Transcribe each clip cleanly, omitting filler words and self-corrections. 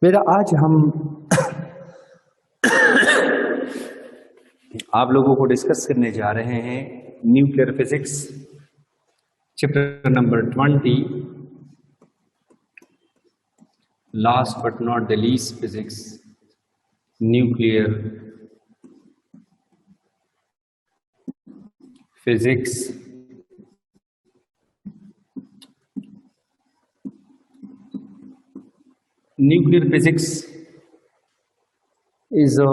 मेरा आज हम आप लोगों को डिस्कस करने जा रहे हैं nuclear physics chapter number 20, last but not the least physics, nuclear physics. Nuclear physics is a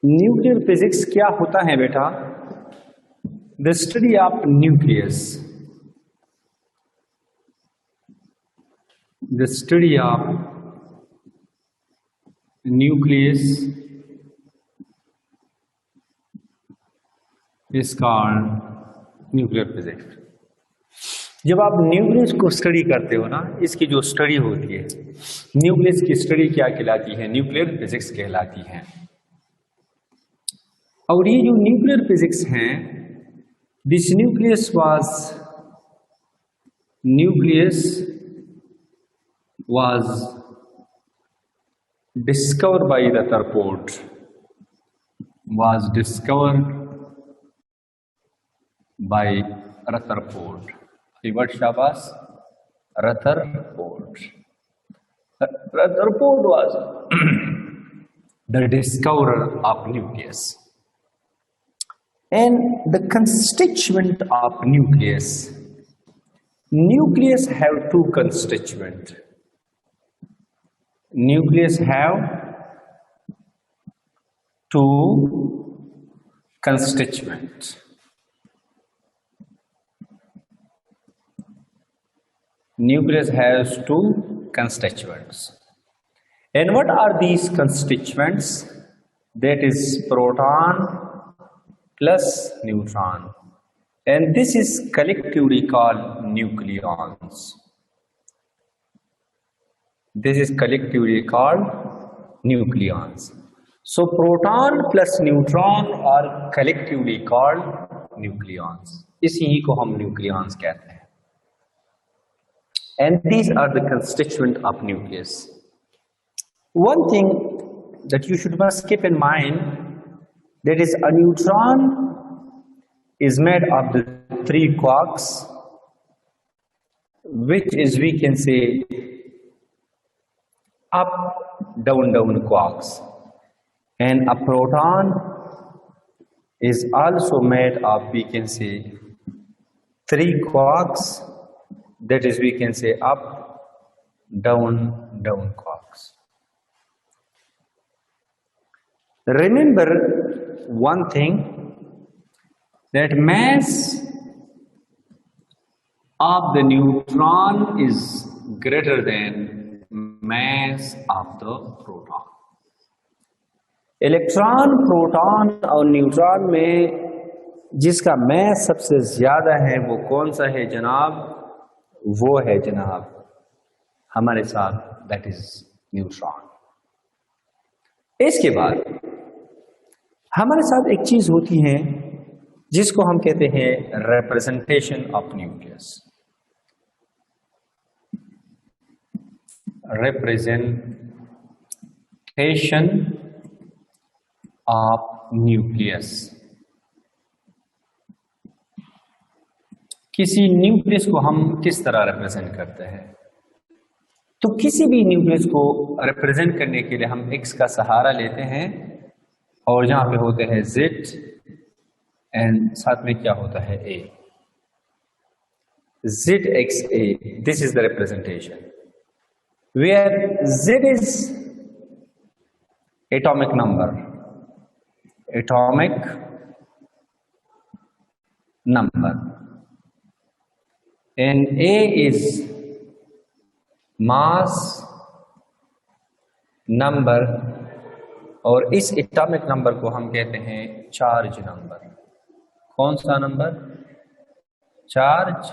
nuclear physics क्या होता है बेटा? The study of nucleus, the study of nucleus is called nuclear physics. जब आप न्यूक्लियस को study करते हो ना, इसकी जो स्टडी होती है, न्यूक्लियस की स्टडी क्या कहलाती है? न्यूक्लियर फिजिक्स कहलाती है। और ये जो न्यूक्लियर फिजिक्स है, this nucleus was discovered by Rutherford, reverse शाबाश, Rutherford was the discoverer of nucleus. And the constituent of nucleus have two constituent. Nucleus have two constituent. Nucleus has two constituents. And what are these constituents? That is proton plus neutron, and this is collectively called nucleons. So proton plus neutron are collectively called nucleons. इसी को हम nucleons कहते हैं. And these are the constituent of nucleus. One thing that you must keep in mind, that is, a neutron is made of the three quarks, which is, we can say, up down quarks, and a proton is also made of, we can say, three quarks, that is, we can say, up down quarks. Remember one thing, that mass of the neutron is greater than mass of the proton. Electron, proton और neutron में जिसका मास सबसे ज्यादा है वो कौन सा है जनाब? वो है जनाब हमारे साथ, दैट इज न्यूट्रॉन। इसके बाद हमारे साथ एक चीज होती है जिसको हम कहते हैं representation of nucleus. Representation of nucleus. किसी न्यूक्लियस को हम किस तरह रिप्रेजेंट करते हैं? तो किसी भी न्यूक्लियस को रिप्रेजेंट करने के लिए हम एक्स का सहारा लेते हैं, और जहां पे होते हैं जेड, एंड साथ में क्या होता है? A, Z X A. This is the representation, where Z is atomic number and A is mass number और इस एटॉमिक नंबर को हम कहते हैं चार्ज नंबर। कौन सा नंबर? Charge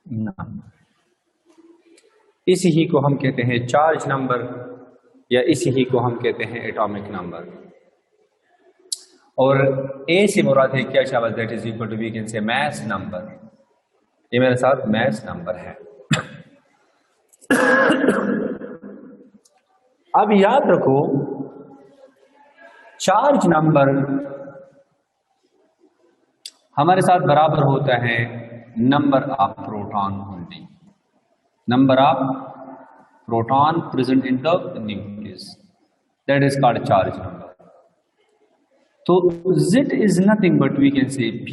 number. इसी ही को हम कहते हैं चार्ज नंबर या इसी ही को हम कहते हैं एटॉमिक नंबर। और ए से मुराद है क्या शाबाश? That is equal to we can say mass number. ये मेरे साथ मास नंबर है। अब याद रखो चार्ज नंबर हमारे साथ बराबर होता है number of proton only, number of proton present in the nucleus, that is called charge number. तो Z is nothing but we can say P,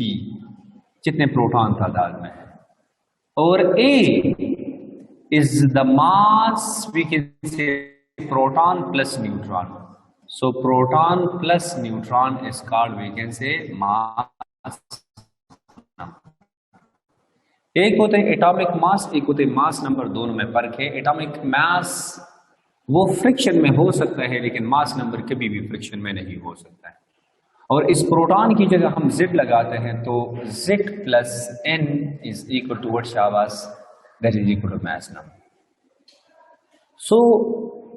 जितने प्रोटॉन तादाद में है, और A is the mass we can say proton plus neutron. So proton plus neutron is called we can say mass. एक होते हैं atomic mass, एक होते हैं मास नंबर, दोनों में फर्क है। एटॉमिक मास वो फ्रिक्शन में हो सकता है लेकिन मास नंबर कभी भी फ्रिक्शन में नहीं हो सकता है। और इस प्रोटॉन की जगह हम Z लगाते हैं तो Z plus N is equal to what शाबाश? That is equal to mass number. So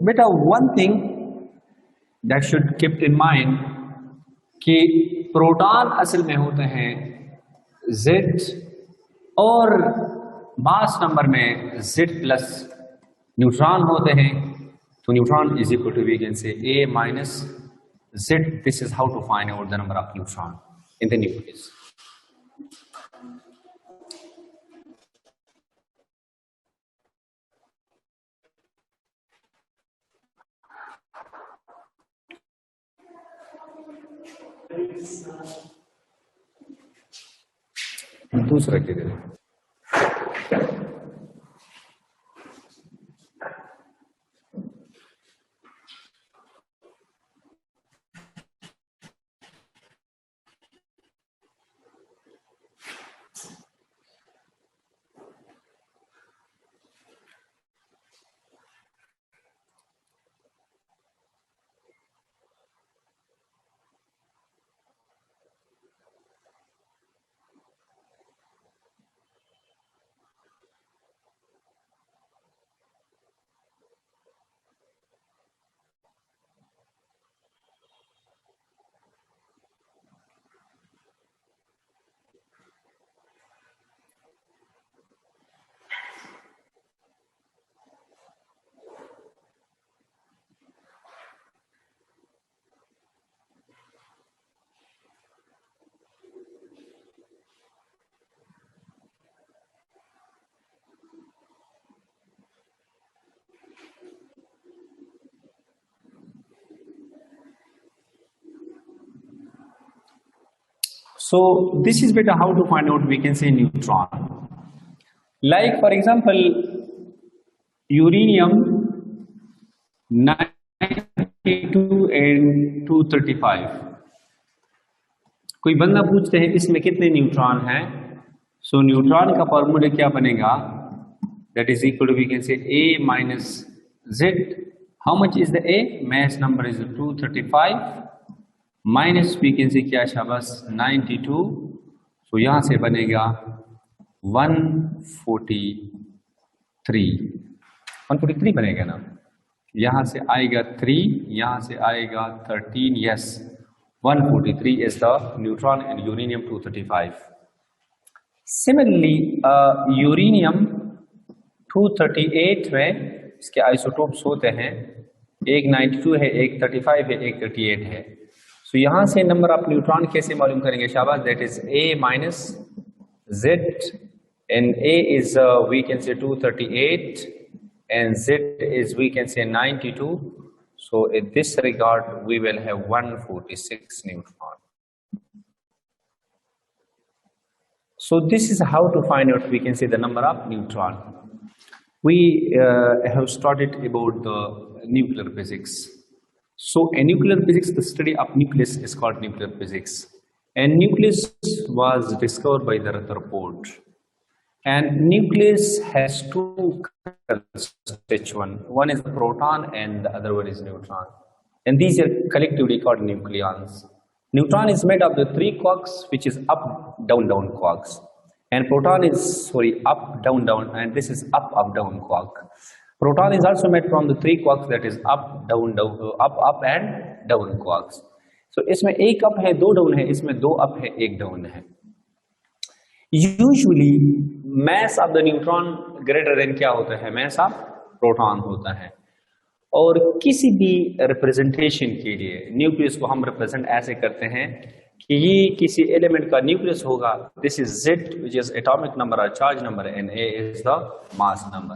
बेटा one thing that should keep in mind कि प्रोटॉन असल में होते हैं Z और मास नंबर में Z प्लस न्यूट्रॉन होते हैं, तो neutron is equal to we can say A minus Z. This is how to find out the number of neutron in the nucleus. दूसरा के दे So this is better how to find out we can say neutron. Like for example, uranium 92 and 235. कोई बंदा पूछते हैं इसमें कितने neutron हैं? सो neutron का फॉर्मूला क्या बनेगा? That is equal to we can say A minus Z. How much is the A? Mass number is 235 minus we can say क्या शाबाश 92, तो यहां से बनेगा 143 बनेगा ना, यहां से आएगा 3, यहां से आएगा 13, yes 143 is the neutron in uranium 235। Similarly uranium 238 में इसके आइसोटोप्स होते हैं, एक 92 है, एक 35 है, एक 38 है। सो यहां से नंबर ऑफ न्यूट्रॉन कैसे मालूम करेंगे शाबाश? That is A minus Z and A is we can say 238 and Z is we can say 92. So in this regard we will have 146 neutron. So this is how to find out we can say the number of neutron. We have started about the nuclear physics. So in nuclear physics, the study of nucleus is called nuclear physics, and nucleus was discovered by the Rutherford. And nucleus has two constituents. One is the proton and the other one is neutron. And these are collectively called nucleons. Neutron is made of the three quarks, which is up, down, down quarks. And proton is, up, down, down, and this is up, up, down quark. Proton is also made from the three quarks, that is up, down, down, up and down quarks. So इसमें एक up है, दो down है, इसमें दो up है, एक down है. Usually mass of the neutron greater than क्या होता है? mass of proton होता है. और किसी भी रिप्रेजेंटेशन के लिए न्यूक्लियस को हम रिप्रेजेंट ऐसे करते हैं कि ये किसी एलिमेंट का न्यूक्लियस होगा. This is Z, which is atomic number और charge number, and A is the mass number.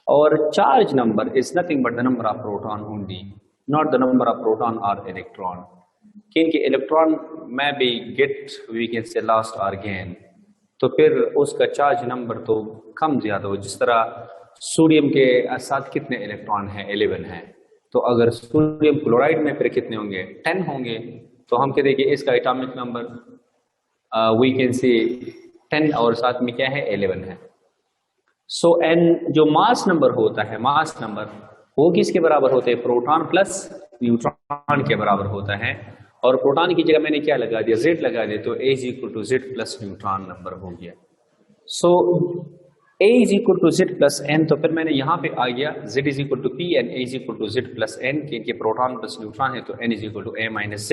और charge number is nothing but the number of proton only, not the number of proton और electron. क्योंकि electron में भी get, we can say lost और gain, तो फिर उसका charge number तो कम ज्यादा हो. जिस तरह सोडियम के साथ कितने इलेक्ट्रॉन हैं? 11 हैं. तो अगर सोडियम क्लोराइड में फिर कितने होंगे? 10 होंगे. तो हम कहते हैं कि इसका एटॉमिक नंबर वी कैन से 10 और साथ में क्या है? 11 है. सो एन जो मास नंबर होता है, मास नंबर वो किसके बराबर होते हैं? प्रोटॉन प्लस न्यूट्रॉन के बराबर होता है. और प्रोटॉन की जगह मैंने क्या लगा दिया? Z लगा दिया, तो A is equal to Z plus neutron number हो गया. So A is equal to Z plus N, तो फिर मैंने यहाँ पे आ गया Z is equal to P and A is equal to Z plus N, क्योंकि प्रोटॉन प्लस न्यूट्रॉन है तो N is equal to A minus Z.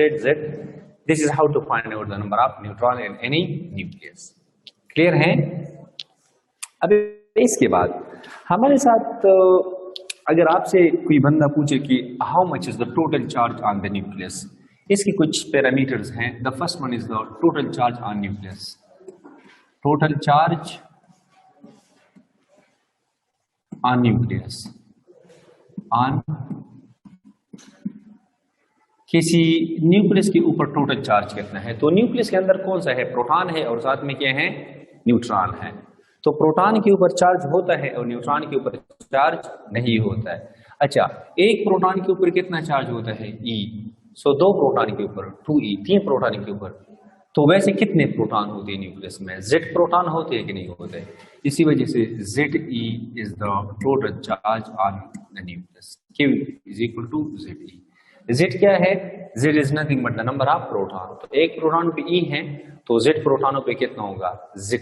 This is how to find out the number of neutron in any nucleus. Clear है? अब इसके बाद हमारे साथ अगर आपसे कोई बंदा पूछे कि how much is the total charge on the nucleus, इसके कुछ पैरामीटर्स हैं. The first one is the total charge on nucleus. Total charge on nucleus, on किसी न्यूक्लियस के ऊपर टोटल चार्ज कितना है. तो न्यूक्लियस के अंदर कौन सा है? प्रोटॉन है और साथ में क्या है? न्यूट्रॉन है. तो प्रोटॉन के ऊपर चार्ज होता है और न्यूट्रॉन के ऊपर चार्ज नहीं होता है. अच्छा, एक प्रोटॉन के ऊपर कितना चार्ज होता है? E. सो दो प्रोटॉन के ऊपर 2E, तीन प्रोटॉन के ऊपर. तो वैसे कितने प्रोटॉन होते हैं न्यूक्लियस में? Z प्रोटॉन होते हैं कि नहीं होते? इसी वजह से Ze is the total charge on the nucleus. Q is equal to Ze. Z क्या है? Z is nothing but the number of proton. तो एक प्रोटॉन पे E है, तो Z प्रोटॉनों पे कितना होगा? Ze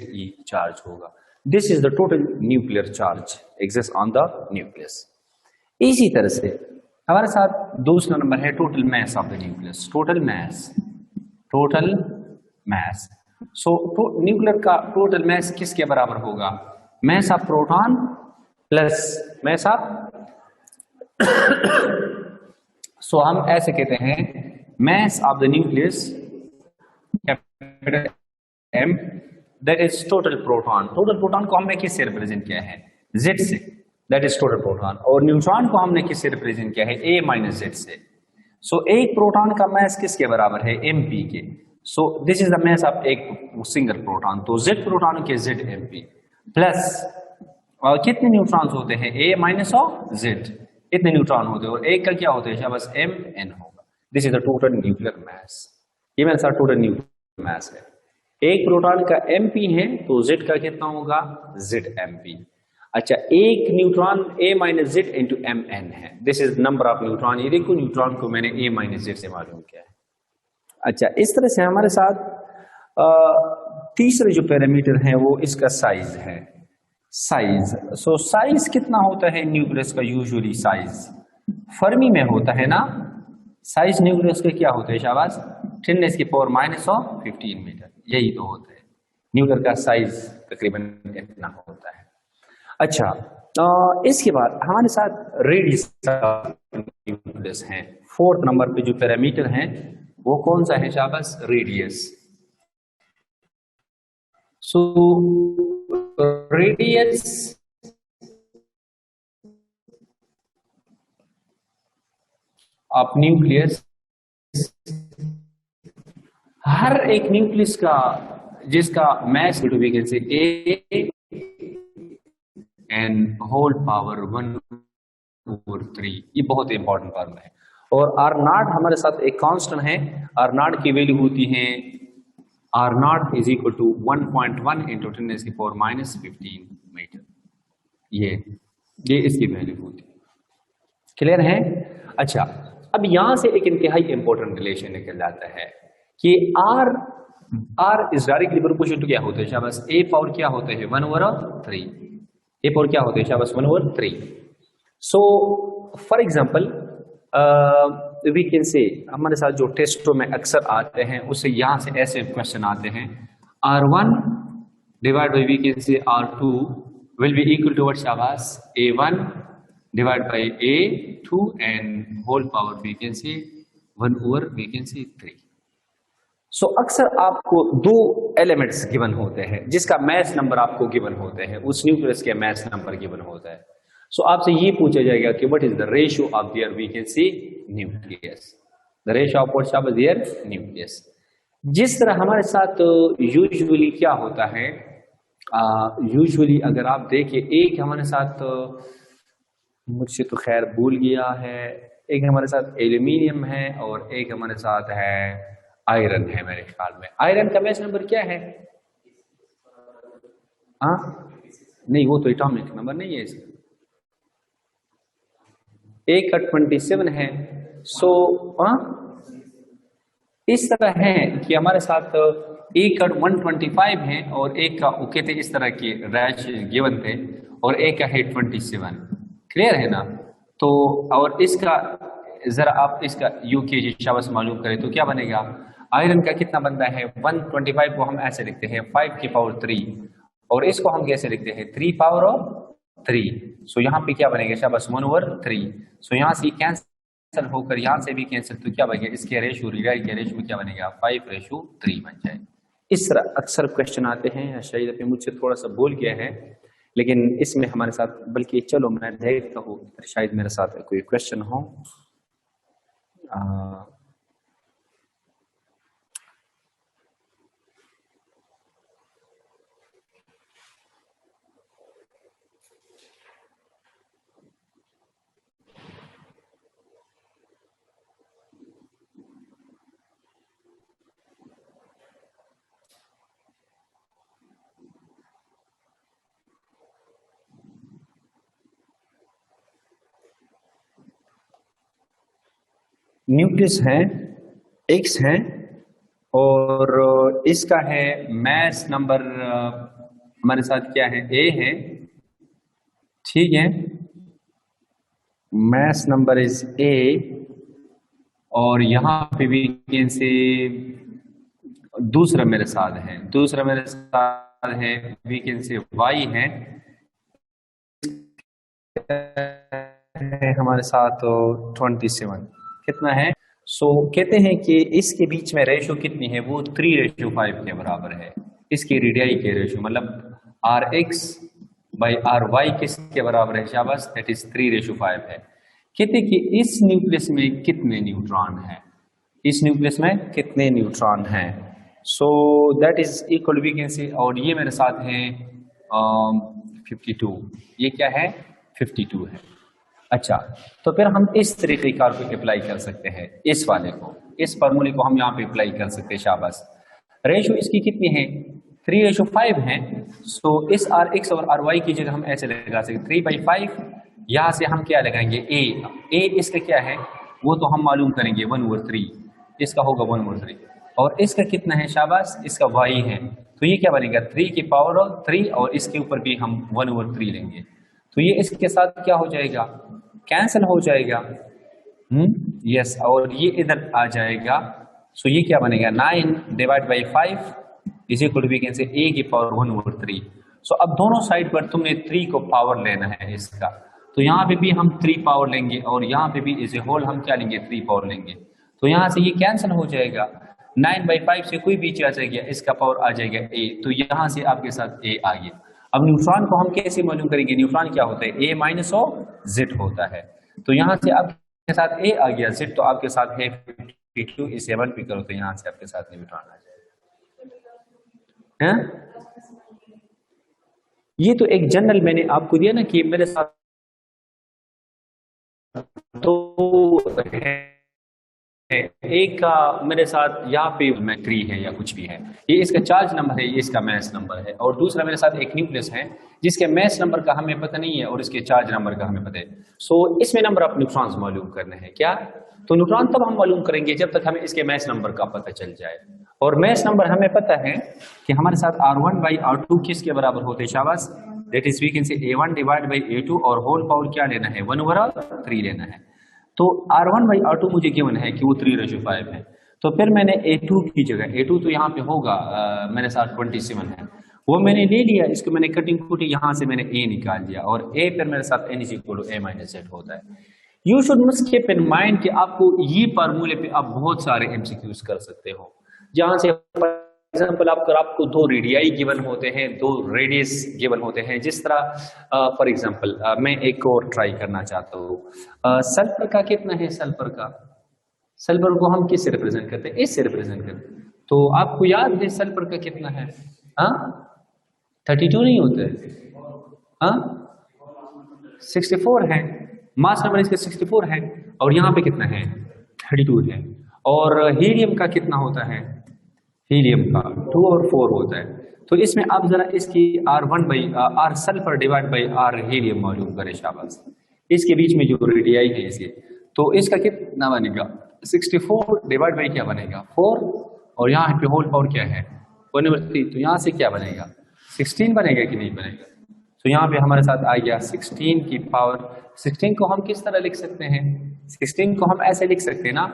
चार्ज होगा. This is the total nuclear charge exist on the nucleus. इसी तरह से हमारे साथ दूसरा नंबर है total mass of the nucleus. Total mass, total mass. So nuclear का टोटल मास किसके बराबर होगा? Mass of proton plus mass of so हम ऐसे कहते हैं mass of the nucleus capital M, that is total proton. Total proton को हमने किससे रिप्रेजेंट किया है? Z से, दैट इज टोटल प्रोटॉन. और न्यूट्रॉन को हमने किससे रिप्रेजेंट किया है? A माइनस Z से. सो एक प्रोटॉन का मास किसके बराबर है? MP के. So this is the mass of एक सिंगल प्रोटॉन. तो Z प्रोटॉन के Z MP प्लस और कितने न्यूट्रॉन्स होते हैं? A minus of Z. इतने न्यूट्रॉन होते हैं और एक का क्या होता है? बस MN होगा. This is the total nuclear mass. ये मेरे साथ टोटल न्यूक्लियर मास है. एक प्रोटॉन का MP है तो Z का कितना होगा? ZMP. अच्छा, एक neutron A minus Z into MN है. This is number of neutron. ये देखो न्यूट्रॉन को मैंने A माइनस Z से मालूम किया है. अच्छा, इस तरह से हमारे साथ तीसरे जो पैरामीटर है वो इसका साइज है. साइज. सो साइज कितना होता है न्यूक्लियस का? यूजुअली साइज फर्मी में होता है ना. साइज न्यूक्लियस का क्या होता है? शाबाश, 10 की पावर माइनस ऑफ 15 मीटर. यही तो होता है न्यूक्लियर का साइज, तकरीबन इतना होता है. अच्छा, इसके बाद हमारे साथ रेडियस न्यूक्लियस है. फोर्थ नंबर पे जो पैरामीटर है वो कौन सा है? शाबाश, radius. So radius of nucleus, हर एक न्यूक्लियस का जिसका mass we can say A and whole power 1/3. ये बहुत इंपॉर्टेंट फॉर्मूला है. और R0 हमारे साथ एक कांस्टेंट है. R0 की वैल्यू होती है R not is equal to 1.1 into 10⁻⁻15 metre. ये इसकी वैल्यू होती है। क्लियर है? अच्छा, अब यहां से एक इंतहाई इंपॉर्टेंट रिलेशन निकल जाता है कि R is directly proportional to क्या होता है शाबाश, ए पावर क्या होते हैं 1/3। ए पावर क्या होते हैं शाबाश 1/3। So for example we can say, हमारे साथ जो टेस्टों में अक्सर आते हैं उससे यहां से ऐसे क्वेश्चन आते हैं, R1 divide by we can say R2 will be equal to what शाबाश A1 divide by A2 and whole power we can say 1/3। सो अक्सर आपको दो एलिमेंट्स गिवन होते हैं जिसका मैस नंबर आपको गिवन होते हैं, उस न्यूक्लियस के मैस नंबर गिवन होता है। सो आपसे ये पूछा जाएगा कि what is the ratio of their we can see nucleus, the ratio of what शाबाश देयर न्यूक्लियस। जिस तरह हमारे साथ यूजुअली क्या होता है, यूजुअली अगर आप देखिए, एक हमारे साथ मुझसे तो खैर भूल गया है, एक हमारे साथ एल्यूमिनियम है और एक हमारे साथ है आयरन है। मेरे ख्याल में आयरन का मैच नंबर क्या है? हाँ नहीं, वो तो एटॉमिक नंबर नहीं है इसका, एक का 27 है। सो इस तरह है कि हमारे साथ एक का 125 है और एक का वो कहते इस तरह के रैश गिवन थे और एक का है 27। क्लियर है ना? तो और इसका जरा आप इसका यूकेजी शाबाश मालूम करें तो क्या बनेगा। आयरन का कितना बनता है 125 को हम ऐसे लिखते हैं 5 की पावर 3 और इसको हम कैसे लिखते हैं 3 पावर 3। सो यहाँ पे क्या बनेगा शाबाश 1/3। सो यहाँ से कैंसिल होकर यहाँ से भी कैंसिल, तो क्या बनेगा इसके रेशो रिडाई के रेशो क्या बनेगा 5:3 बन जाए। इस तरह अक्सर क्वेश्चन आते हैं, शायद अभी मुझसे थोड़ा सा भूल गया है लेकिन इसमें हमारे साथ, बल्कि चलो मैं देखता हूँ शायद मेरे साथ कोई क्वेश्चन हो। न्यूक्लियस है X है और इसका है मैस नंबर हमारे साथ क्या है A है, ठीक है, मैस नंबर इज A और यहाँ पे भी से दूसरा मेरे साथ है, दूसरा मेरे साथ है वीकेंड से Y है हमारे साथ 27 कितना है। सो कहते हैं कि इसके बीच में रेशो कितनी है, वो 3:5 के बराबर है। इसकी रेडियाई के रेशो मतलब Rx बाई Ry किसके बराबर है शाबाश, दैट इज 3:5 है। कहते कि इस न्यूक्लियस में कितने न्यूट्रॉन है, इस न्यूक्लियस में कितने न्यूट्रॉन हैं। So that is equal we can say, और ये मेरे साथ है 52, ये क्या है 52 है। अच्छा, तो फिर हम इस तरीक़ेकार को अप्लाई कर सकते हैं, इस वाले को, इस फार्मूले को हम यहाँ पे अप्लाई कर सकते हैं शाबाश। रेशो इसकी कितनी है 3:5 है। सो इस Rx और Ry की जगह हम ऐसे लगा सकते 3/5, यहाँ से हम क्या लगाएंगे a इसका क्या है वो तो हम मालूम करेंगे 1/3, इसका होगा 1/3 और इसका कितना है शाबाश, इसका y है, तो ये क्या बनेगा 3 की पावर 3 और इसके ऊपर भी हम 1/3 लेंगे, तो ये इसके साथ क्या हो जाएगा कैंसिल हो जाएगा। यस, और ये इधर आ जाएगा। सो ये क्या बनेगा 9 divide by 5 is equal we can say a की पावर 1/3। सो अब दोनों साइड पर तुमने 3 को पावर लेना है इसका, तो यहाँ पे भी हम 3 पावर लेंगे और यहाँ पे भी इज ए होल हम क्या लेंगे 3 पावर लेंगे, तो यहाँ से ये कैंसिल हो जाएगा। 9/5 से कोई भी चीज आ जाएगा, इसका पावर आ जाएगा a, तो यहाँ से आपके साथ a आ गया। अब न्यूट्रॉन को हम कैसे मालूम करेंगे, न्यूट्रॉन क्या होता है a माइनस ओ z होता है, तो यहाँ से आपके साथ a आ गया, z तो आपके साथ है 52, इसे 1 पे करो तो यहाँ से आपके साथ न्यूट्रॉन आ जाएगा। ये तो एक जनरल मैंने आपको दिया ना कि मेरे साथ तो है एक का मेरे साथ यहाँ पे में 3 है या कुछ भी है, ये इसका चार्ज नंबर है, ये इसका मैस नंबर है, और दूसरा मेरे साथ एक न्यूक्लियस है जिसके मैस नंबर का हमें पता नहीं है और इसके चार्ज नंबर का हमें पता है। सो इसमें नंबर ऑफ न्यूट्रॉन्स मालूम करने हैं क्या, तो न्यूट्रॉन तब हम मालूम करेंगे जब तक हमें इसके मैस नंबर का पता चल जाए। और मैस नंबर हमें पता है कि हमारे साथ R1/R2 किसके बराबर होते हैं शाबाश, दैट इज वी कैन से A1 डिवाइड बाई A2 और होल पावर क्या लेना है 1/3 लेना है। तो R1/R2 मुझे गिवन है कि वो 3/5 है, तो फिर मैंने A2 की जगह, A2 तो यहाँ पे होगा मेरे साथ 27 है, वो मैंने ले लिया, इसको मैंने कटिंग कुटी यहाँ से मैंने A निकाल दिया और A फिर मेरे साथ N = A-Z होता है। You should must keep in mind कि आपको ये फार्मूले पे आप बहुत सारे MCQs कर सकते हो, जहां से फॉर एग्जाम्पल आपको 2 रेडियाई गिवन होते हैं, 2 रेडियस गिवन होते हैं। जिस तरह फॉर एग्जाम्पल मैं एक और ट्राई करना चाहता हूँ, सल्फर का कितना है, सल्फर को हम किससे रिप्रेजेंट करते हैं, इससे रिप्रेजेंट करते हैं। तो आपको याद है सल्फर का कितना है, 32 नहीं होता है, 64 है, मास नंबर इसका 64 है, और यहाँ पे कितना है 32 है। और हीलियम का कितना होता है, हीलियम का 2 और 4 होता है। तो इसमें आप जरा इसकी R sulphur divide by R helium मालूम करें शाबाश, इसके बीच में जो रेडियाई है इसके, तो इसका कितना बनेगा 64 डिवाइड बाई क्या बनेगा 4, और यहाँ पे होल पावर क्या है 1/3, तो यहाँ से क्या बनेगा 16 बनेगा कि नहीं बनेगा। तो यहाँ पे हमारे साथ आ गया 16 की पावर। 16 को हम किस तरह लिख सकते हैं, 16 को हम ऐसे लिख सकते हैं ना,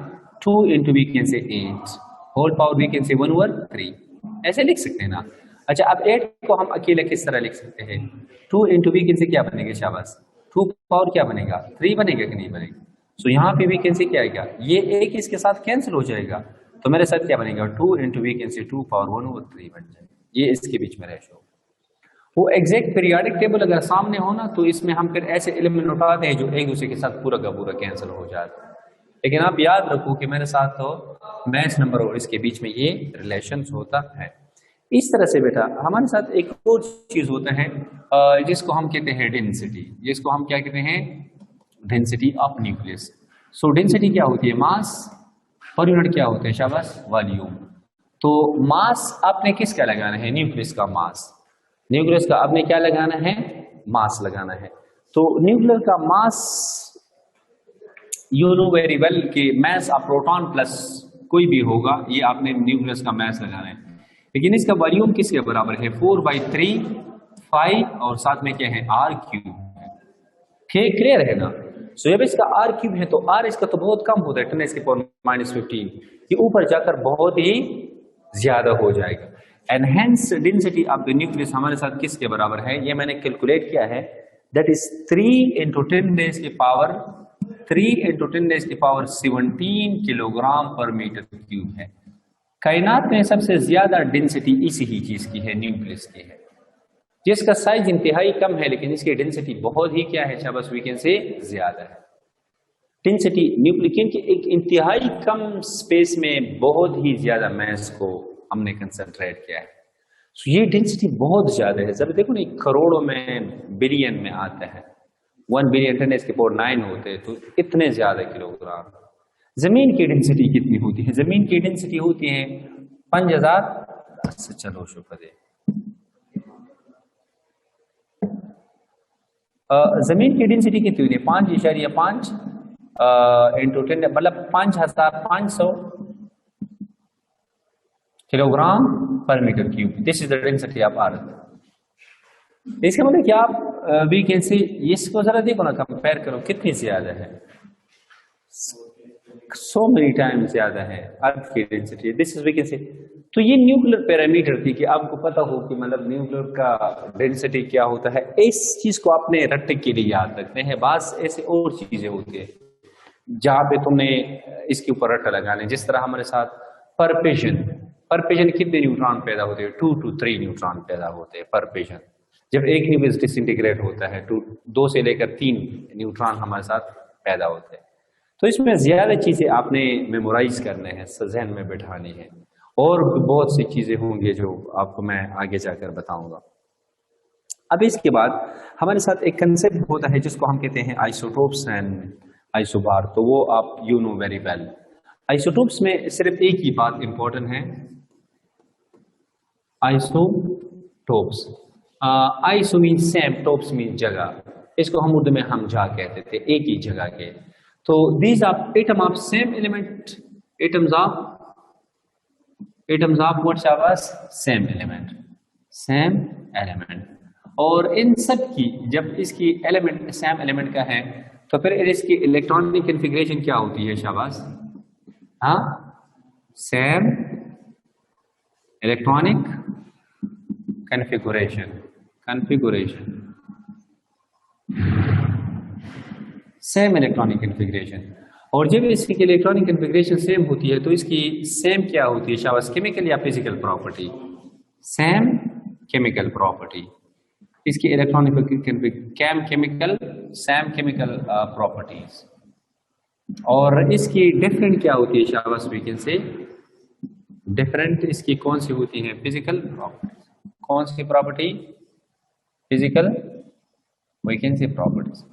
2 into we can say 8 whole power we can say 1/3, ऐसे लिख सकते हैं ना। अच्छा, अब 8 को हम अकेले किस तरह लिख सकते हैं, 2 into we can say क्या बनेगा शाबाश, 2 पावर क्या बनेगा 3 बनेगा कि नहीं बनेगा। सो यहाँ पे we can say क्या आएगा, ये एक इसके साथ कैंसिल हो जाएगा, तो मेरे साथ क्या बनेगा 2 into we can say 2 power 1/3 बन जाएगा, ये इसके बीच में रेशो। वो एग्जैक्ट पीरियोडिक टेबल अगर सामने हो ना, तो इसमें हम फिर ऐसे एलिमेंट उठाते हैं जो एक दूसरे के साथ पूरा का पूरा कैंसिल हो जाता है। लेकिन आप याद रखो कि मेरे साथ तो मैच नंबर और इसके बीच में ये रिलेशंस होता है। इस तरह से बेटा हमारे साथ एक और चीज होता है जिसको हम कहते हैं डेंसिटी, जिसको हम क्या कहते हैं density of nucleus. So density क्या होती है, मास पर यूनिट क्या होता है शाबाश, वॉल्यूम। तो मास आपने किसका लगाना है, न्यूक्लियस का मास, न्यूक्लियस का आपने क्या लगाना है, मास लगाना है। तो न्यूक्लियस का मास यू नो वेरी वेल कि मास ऑफ प्रोटॉन प्लस कोई भी होगा, ये आपने न्यूक्लियस का मास लगाना है। लेकिन इसका वॉल्यूम किसके बराबर है, 4/3 5 और साथ में क्या है R3। क्लियर है ना। सो जब इसका R3 है तो R इसका तो बहुत कम होता है 10⁻⁻15, ये ऊपर जाकर बहुत ही ज्यादा हो जाएगा। Enhance density of the nucleus हमारे साथ किसके बराबर है, ये मैंने कैलकुलेट किया है, दैट इज 3 × 10⁻³ × 17 kg/m³ है। कायनात में सबसे ज्यादा डेंसिटी इसी ही चीज की है, न्यूक्लियस की है, जिसका साइज इंतहाई कम है लेकिन इसकी डेंसिटी बहुत ही क्या है शाबाश वी कैन से ज्यादा है। डेंसिटी न्यूक्लियस की एक इंतहाई कम स्पेस में बहुत ही ज्यादा मास को हमने कंसंट्रेट किया है। तो ये डेंसिटी बहुत ज्यादा है, जब देखो ना करोड़ों में बिलियन में आता है, 1 बिलियन 10⁻⁹ होते हैं, तो इतने ज्यादा किलोग्राम। जमीन की डेंसिटी कितनी होती है, जमीन की डेंसिटी होती है 5000। चलो शुक्र है, जमीन की डेंसिटी कितनी होती है 5.5 × 10 मतलब 5500 kg/m³। This is the density of earth. इसका मतलब क्या आप वी कैन से इसको जरा देखो ना, कंपेयर करो कितनी ज्यादा है, सो मेनी टाइम ज्यादा है अर्थ की density. This is we can say, तो ये न्यूक्लियर पैरामीटर थी कि आपको पता हो कि मतलब न्यूक्लियर का डेंसिटी क्या होता है। इस चीज को आपने रट्टे के लिए याद रखते हैं, बस ऐसे और चीजें होती है जहां पे तुमने इसके ऊपर रट्टा लगाने। जिस तरह हमारे साथ परपेशन कितने न्यूट्रॉन पैदा होते हैं, 2 to 3 न्यूट्रॉन पैदा होते हैं परपेशन। जब एक न्यूक्लियस डिसइंटीग्रेट होता है तो 2 से लेकर 3 न्यूट्रॉन हमारे साथ पैदा होते हैं। तो इसमें ज्यादा चीजें आपने मेमोराइज करने हैं, जहन में बैठानी है, और बहुत सी चीजें होंगी जो आपको मैं आगे जाकर बताऊंगा। अब इसके बाद हमारे साथ एक कंसेप्ट होता है जिसको हम कहते हैं आइसोटोप्स एंड आइसोबार। तो वो आप you know very well, isotopes में सिर्फ एक ही बात इंपॉर्टेंट है, isotopes, iso mean same, topes mean जगह, इसको हम उर्दू में हम जा कहते थे, एक ही जगह के। तो these are atom of same element, atoms of what शाबाश, सेम एलिमेंट, सेम एलिमेंट। और इन सब की जब इसकी एलिमेंट सेम एलिमेंट का है तो फिर इसकी इलेक्ट्रॉनिक कॉन्फ़िगरेशन क्या होती है शाबाश, हाँ, same electronic configuration, same electronic configuration. और जब इसकी इलेक्ट्रॉनिक कॉन्फ़िगरेशन सेम होती है तो इसकी सेम क्या होती है शाबाश, केमिकल या physical property, same chemical property, इसकी electronic chemical same chemical properties. और इसकी डिफरेंट क्या होती है शाबाश, वी कैन से डिफरेंट इसकी कौन सी होती है, फिजिकल प्रॉपर्टीज, कौन सी property, physical, we can say properties.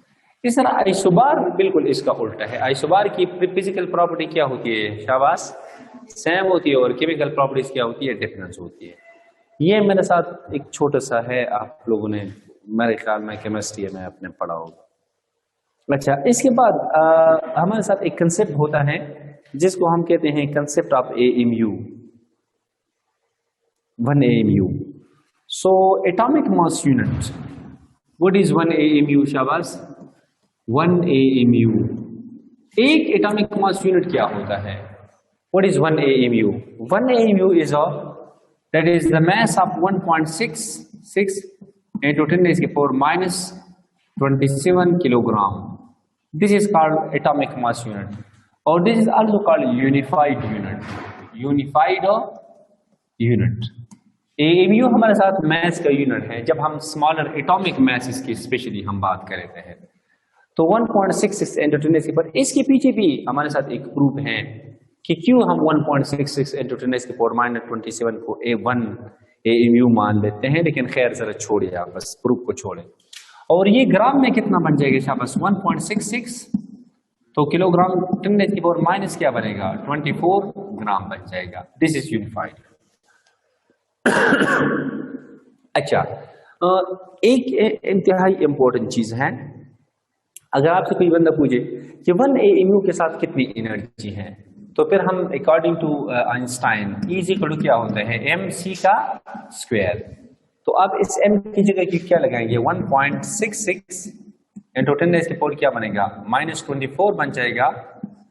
इस तरह आइसोबार बिल्कुल इसका उल्टा है, आइसोबार की फिजिकल प्रॉपर्टी क्या होती है शाबाश, सेम होती है, और केमिकल प्रॉपर्टीज क्या होती है, डिफरेंस होती है। ये मेरे साथ एक छोटा सा है, आप लोगों ने मेरे ख्याल में केमिस्ट्री में आपने पढ़ा होगा। अच्छा, इसके बाद हमारे साथ एक कंसेप्ट होता है जिसको हम कहते हैं concept of AMU, 1 AMU। So atomic mass unit, what is 1 AMU शाबाश, 1 AMU, एक एटॉमिक मास यूनिट क्या होता है, what is 1 AMU? 1 AMU is that is the mass of 1.66 into 10 raised to the power minus 27 kilogram. This is called atomic mass unit, or this is also called unified unit, unified unit। AMU हमारे साथ mass का unit है। जब हम smaller atomic masses की specially हम बात करते हैं तो 1.66 into 10 raised to the power, इसके पीछे भी हमारे साथ एक प्रूफ है कि क्यों हम 1.66 into 10 raised to the power minus 27 को A1 AMU मान लेते हैं, लेकिन खैर जरा छोड़िए आप, बस प्रूफ को छोड़ें। और ये ग्राम में कितना बन जाएगा शाबाश, 1.66, तो kilogram 10 raised to the power minus क्या बनेगा, 24 ग्राम बन जाएगा। This is unified. अच्छा, एक इंतहाई इंपॉर्टेंट चीज है, अगर आपसे कोई बंदा पूछे कि 1 AMU के साथ कितनी एनर्जी है, तो फिर हम according to Einstein is equal to क्या होता है, mc का स्क्वायर। तो अब इस m की जगह की क्या लगाएंगे, 1.66 into 10 raised to the power क्या बनेगा, -24 बन जाएगा,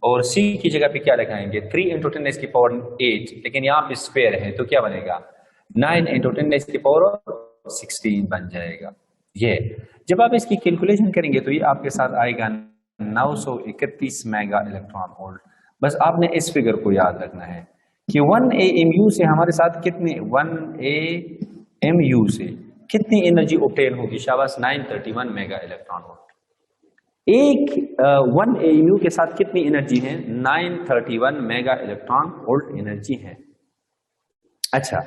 और c की जगह पे क्या लगाएंगे, 3 into 10 raised to the power 8, लेकिन यहाँ पे स्क्वायर है तो क्या बनेगा, 9 into 10 raised to the power 16 बन जाएगा। ये जब आप इसकी कैलकुलेशन करेंगे तो ये आपके साथ आएगा 931 मेगा इलेक्ट्रॉन वोल्ट। बस आपने इस फिगर को याद रखना है कि 1 AMU से हमारे साथ कितने, 1 AMU से कितनी एनर्जी ऑब्टेन होगी शाबाश, 931 मेगा इलेक्ट्रॉन वोल्ट। एक 1 AMU के साथ कितनी एनर्जी है, 931 मेगा इलेक्ट्रॉन वोल्ट एनर्जी है। अच्छा,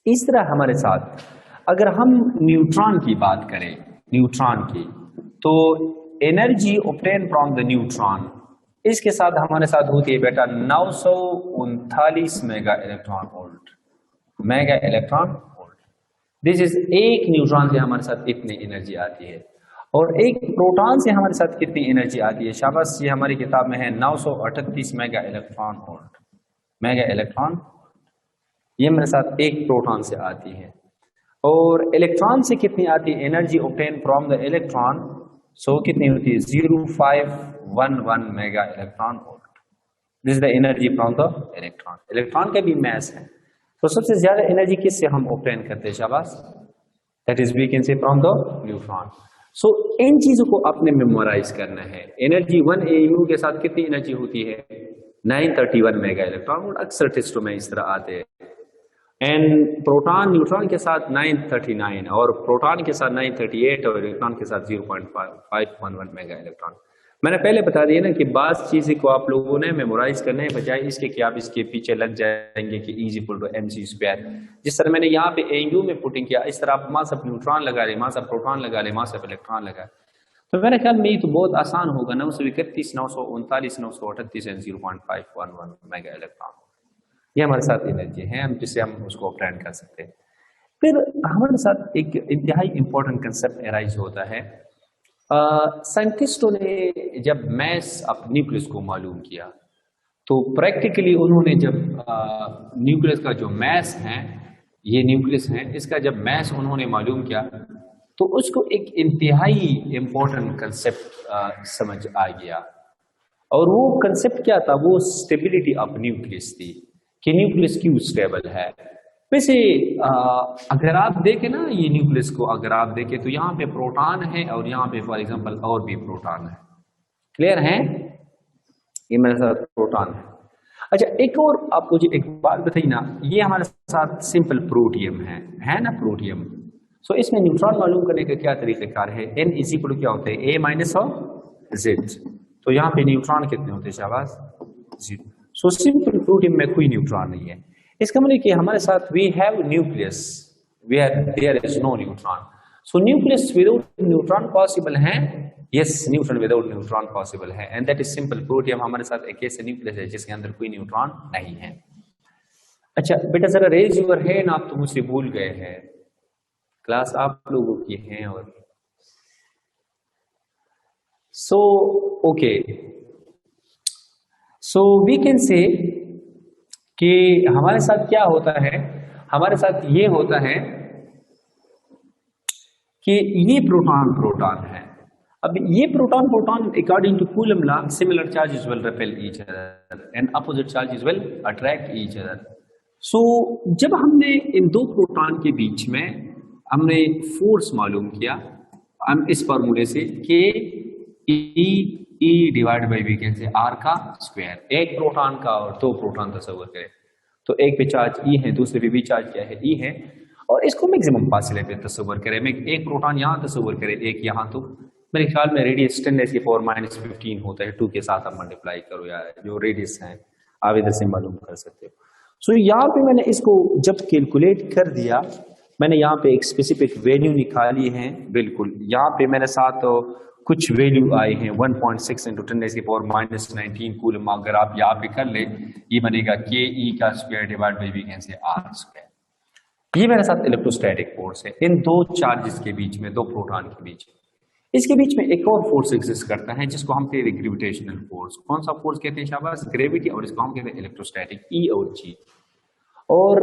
इस तरह हमारे साथ अगर हम न्यूट्रॉन की बात करें, न्यूट्रॉन की, तो energy obtain from the neutron, इसके साथ हमारे साथ होती है बेटा 939 mega electron volt, mega electron volt. This is, एक न्यूट्रॉन से हमारे साथ इतनी एनर्जी आती है, और एक प्रोटॉन से हमारे साथ कितनी एनर्जी आती है शाबाश, ये हमारी किताब में है 938 mega electron volt, mega electron, ये मेरे साथ एक प्रोटॉन से आती है। और इलेक्ट्रॉन से कितनी आती है energy obtain from the electron, so कितनी होती है, 0511 mega electron volt. This is the energy from the electron. Electron का भी मास है, तो सबसे ज्यादा एनर्जी किससे हम ऑब्टेन करते हैं शाबाश, that is we can say from the neutron. So इन चीजों को आपने मेमोराइज करना है। एनर्जी 1 AMU के साथ कितनी एनर्जी होती है, 931 मेगा इलेक्ट्रॉन वोल्ट, अक्सर टेस्टों में इस तरह आते हैं। एंड प्रोटॉन न्यूट्रॉन के साथ 939, और प्रोटॉन के साथ 938, और इलेक्ट्रॉन के साथ 0.511 मेगा इलेक्ट्रॉन। मैंने पहले बता दिया ना कि बात चीज़ें को आप लोगों ने मेमोराइज करने के बजाय इसके कि आप इसके पीछे लग जाएंगे कि E = mc स्क्वायर। जिस तरह मैंने यहाँ पे AMU में पुटिंग किया, इस तरह आप मास ऑफ न्यूट्रॉन लगा ले, मास ऑफ प्रोटॉन लगा ले, मास ऑफ इलेक्ट्रॉन लगा। तो मेरे ख्याल में ये तो बहुत आसान होगा, 931, 939, 938 एंड 0.511 मेगा इलेक्ट्रॉन। ये हमारे साथ एनर्जी है, हम जिससे हम उसको ऑपरेट कर सकते हैं। फिर हमारे साथ एक इंतहाई इंपॉर्टेंट कंसेप्ट एराइज होता है। साइंटिस्टों ने जब मैस ऑफ न्यूक्लियस को मालूम किया, तो प्रैक्टिकली उन्होंने जब न्यूक्लियस का जो मैस है, ये न्यूक्लियस है, इसका जब मैस उन्होंने मालूम किया, तो उसको एक इंतहाई इंपॉर्टेंट कंसेप्ट समझ आ गया। और वो कंसेप्ट क्या था? वो स्टेबिलिटी ऑफ न्यूक्लियस थी, कि न्यूक्लियस क्यों स्टेबल है। वैसे अगर आप देखें ना ये न्यूक्लियस को, अगर आप देखें तो यहाँ पे प्रोटॉन है और यहाँ पे फॉर एग्जांपल और भी प्रोटॉन है। क्लियर है? ये मेरे साथ प्रोटॉन है। अच्छा, एक और आप मुझे एक बात बताइए ना, ये हमारे साथ सिंपल प्रोटियम है ना, प्रोटियम। सो इसमें न्यूट्रॉन मालूम करने का क्या तरीक़ाकार है? n इज इक्वल टू क्या होता है? a minus of z। तो यहाँ पे न्यूट्रॉन कितने होते हैं? शाबाश, 0। सो सिंपल प्रोटियम में कोई न्यूट्रॉन नहीं है। इसका मतलब कि हमारे साथ we have nucleus where there is no neutron. So nucleus without neutron possible है? Yes, neutron without neutron possible है, and that is simple protium. हमारे साथ एक ऐसा न्यूक्लियस है जिसके अंदर कोई न्यूट्रॉन नहीं है। अच्छा बेटा, जरा रेज यूर हैंड, आप तो मुझसे भूल गए हैं, क्लास आप लोगों की है। और so okay, so we can say कि हमारे साथ क्या होता है? हमारे साथ ये होता है कि ये प्रोटॉन है। अब ये proton according to Coulomb law, similar charges will repel each other and opposite charges will attract each other. So जब हमने इन दो प्रोटॉन के बीच में हमने फोर्स मालूम किया, हम इस फॉर्मूले से K E divide by we can say R का स्क्वायर, एक प्रोटॉन का और दो प्रोटॉन तस्वर करें तो एक पे चार्ज ई है, दूसरे पे भी चार्ज क्या है? ई है। और इसको मैक्सिमम फासले पे तस्वर करें, मैं एक प्रोटॉन यहाँ तस्वर करें, एक यहाँ, तो मेरे ख्याल में रेडियस 10⁻⁻15 होता है। 2 के साथ आप मल्टीप्लाई करो यार, जो रेडियस है आप इधर से मालूम कर सकते हो। सो यहाँ पे मैंने इसको जब कैलकुलेट कर दिया, मैंने यहाँ पे एक स्पेसिफिक वैल्यू निकाली है। बिल्कुल यहाँ पे मेरे साथ कुछ वैल्यू आए हैं 1.6 × 10⁻⁻19 कूलम। अगर आप यहाँ पे कर ले, ये बनेगा के ई का square divide by we can say R square. ये मेरे साथ इलेक्ट्रोस्टैटिक फोर्स है इन दो चार्जेस के बीच में, दो प्रोटॉन के बीच। इसके बीच में एक और फोर्स एग्जिस्ट करता है जिसको हम कहते हैं ग्रेविटेशनल फोर्स। कौन सा फोर्स कहते हैं? शाबाश, ग्रेविटी। और इसको हम कहते हैं इलेक्ट्रोस्टैटिक, ई और जी। और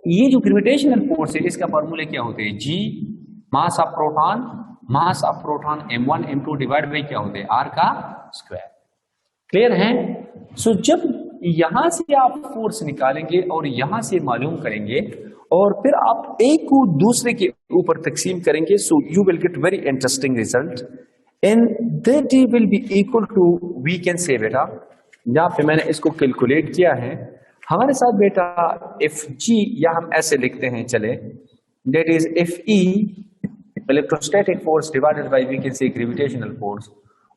ये जो ग्रेविटेशनल फोर्स है, इसका फॉर्मूला क्या होते हैं? G mass of proton m1 m2 divide by क्या होते हैं? आर का स्क्वायर। क्लियर है? सो जब यहां से आप फोर्स निकालेंगे और यहां से मालूम करेंगे और फिर आप एक को दूसरे के ऊपर तकसीम करेंगे, so you will get very interesting result and that will be equal to, we can say बेटा, यहाँ पे मैंने इसको कैलकुलेट किया है हमारे साथ बेटा, एफ जी, या हम ऐसे लिखते हैं चले, that is F E electrostatic force divided by we can say gravitational force,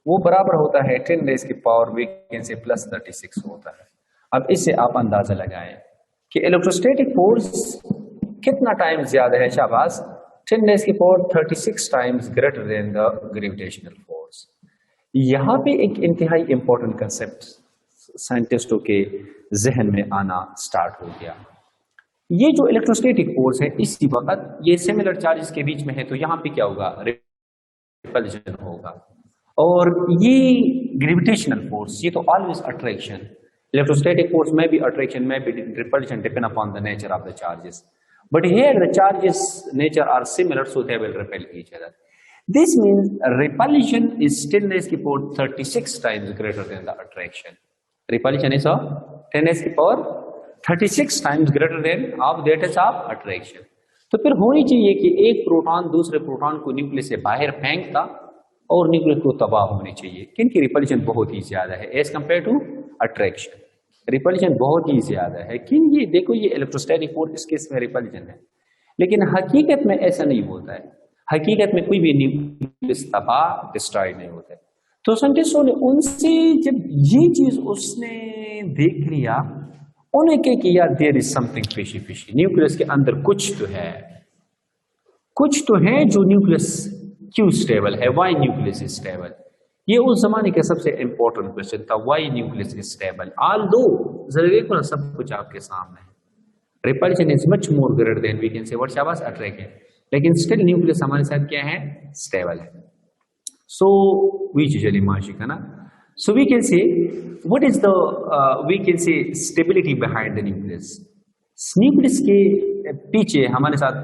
वो बराबर होता है 10⁻⁻⁻ वी कैन से +36 होता है। अब इससे आप अंदाजा लगाएं कि इलेक्ट्रोस्टैटिक फोर्स कितना टाइम ज्यादा है? शाबाश, 10⁻36 times greater than the gravitational force. यहां पे एक इंतहाई इंपॉर्टेंट कंसेप्ट साइंटिस्टों के जहन में आना स्टार्ट हो गया। ये जो इलेक्ट्रोस्टैटिक फोर्स है, इसी वक्त ये सिमिलर चार्जेस के बीच में है, तो यहाँ पे क्या होगा? रिपल्जन होगा। और ये ग्रेविटेशनल फोर्स, ये तो ऑलवेज अट्रैक्शन, इलेक्ट्रोस्टैटिक फोर्स में भी अट्रैक्शन में भी repulsion, depend upon the nature of the charges, but here the charges nature are similar, so they will repel each other. This means repulsion is 10⁻36 times greater than the attraction. Repulsion is 10⁻36 times greater than of that is of attraction. तो फिर होनी चाहिए कि एक proton दूसरे proton को nucleus से बाहर फेंकता और न्यूक्लियस को तबाह होनी चाहिए, क्योंकि रिपल्शन बहुत ही ज्यादा है as compare to attraction. Repulsion बहुत ही ज्यादा है, क्यों? ये देखो, ये इलेक्ट्रोस्टैटिक फोर्स इस केस में रिपल्शन है, लेकिन हकीकत में ऐसा नहीं होता है। हकीकत में कोई भी न्यूक्लियस तबाह डिस्ट्रॉय नहीं होता है। तो साइंटिस्टों ने उनसे जब ये चीज उसने देख लिया, उन्हें क्या किया, there is something fishy fishy, nucleus के अंदर कुछ तो है जो न्यूक्लियस क्यों स्टेबल है, वाई न्यूक्लियस इज स्टेबल। ये उस जमाने का सबसे इंपॉर्टेंट क्वेश्चन था, why nucleus is stable. Although जरा देखो ना, सब कुछ आपके सामने है। Repulsion is much more greater than we can say what शाबाश अट्रैक्शन, लेकिन स्टिल न्यूक्लियस हमारे साथ क्या है, स्टेबल है। So we usually माशिक है ना। So we can say what is the we can say stability behind the nucleus। Nucleus के पीछे हमारे साथ